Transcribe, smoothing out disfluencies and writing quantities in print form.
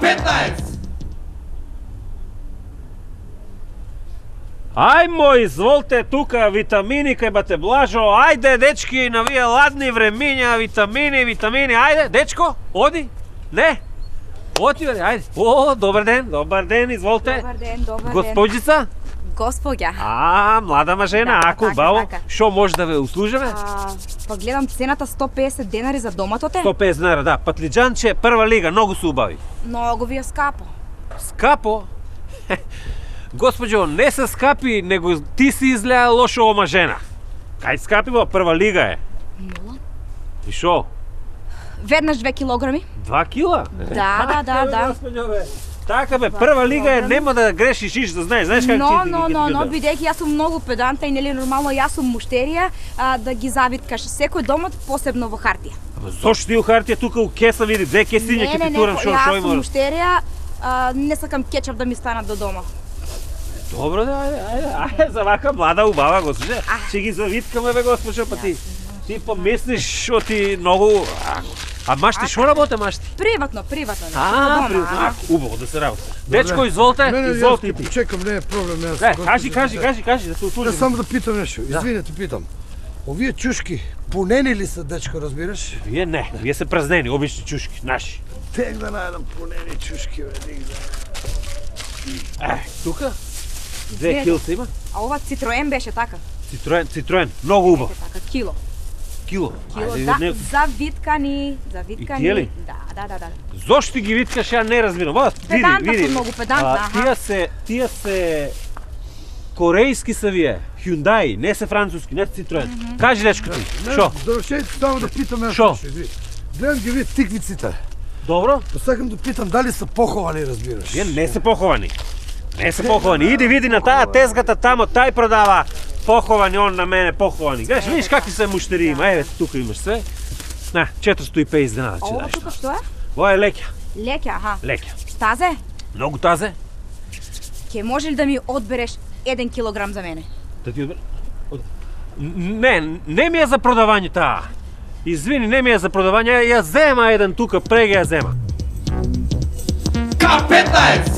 K15! Ајмо, изволте тука витамини кај бате Блажо. Ајде, дечки, на вие ладни времиња, витамини. Ајде, дечко, оди. Не. Оти, ајде. О, добар ден, изволте. Добар ден. Госпоđица? Господја. Млада жена, Да, ако така, баво. така. Шо може да ве услужиме? Па гледам цената 150 денари за доматоте. 150 денара, да. Патлиџанче, прва лига, многу се убави. Многу ви е скапо. Скапо? Господјо, не се скапи, него ти си изгледа лошо омажена. Кај скапи во прва лига е. Нула. И шо? Веднаш 2 килограми. 2 кила? Да. Господјо, бе. Така бе, прва лига е, нема да грешиш иш, да знаеш как Но, бидејќи јас сум многу педанта и нели нормално јас сум муштерија, да ги завиткаш секој домот посебно во хартија. Зошто ти у хартија тука у кеса види, две кесиња ќе ти турам шо јас има. сум муштерија, не сакам кетчап да ми станат до дома. Добро, да, ајде, за вака млада убава госпожа. Ќе ги завиткаме бе госпожа, па ти помислиш шо ти многу. А машти шо работа машти? Приватно. Убаво да се работи. Дечко, изволте. Чекам, не е проблем. Кажи, да се услужим. Само да питам нешто. Извинете, питам. Овие чушки пунени ли се, дечко, разбираш? Вие не, вие се празнени, обични чушки, наши. Тек да најдам пунени чушки, бе, Тука? 2 килца има? А ова Citroen беше така. Citroen, многу убав. Така, кило. Ајде, Завиткани. И тие ли? Да. Зошто ти ги виткаш, ја не разбирам. Педантна сум, многу педантна, Тие се корејски се вие, Hyundai, не се француски, не се Citroen. Кажи дечко ти, шо? Завршете само да питам нешто. Шо? Гледам ги вие тиквиците. Добро? Па сакам да питам дали се поховани, разбираш? Вие не се поховани. Иди види на таа тезгата тамо, тај продава поховани, он на мене поховани. Гледаш, видиш какви се муштери има. Еве, тука имаш све. На, 450 денара ќе Ова дадеш. тука што е? Ова е леќа. Леќа. Тазе? Многу тазе. Ке може ли да ми одбереш 1 килограм за мене? Да ти одбереш? Не ми е за продавање таа. Извини, не ми е за продавање. Ја зема еден тука, прега ја зема. K15!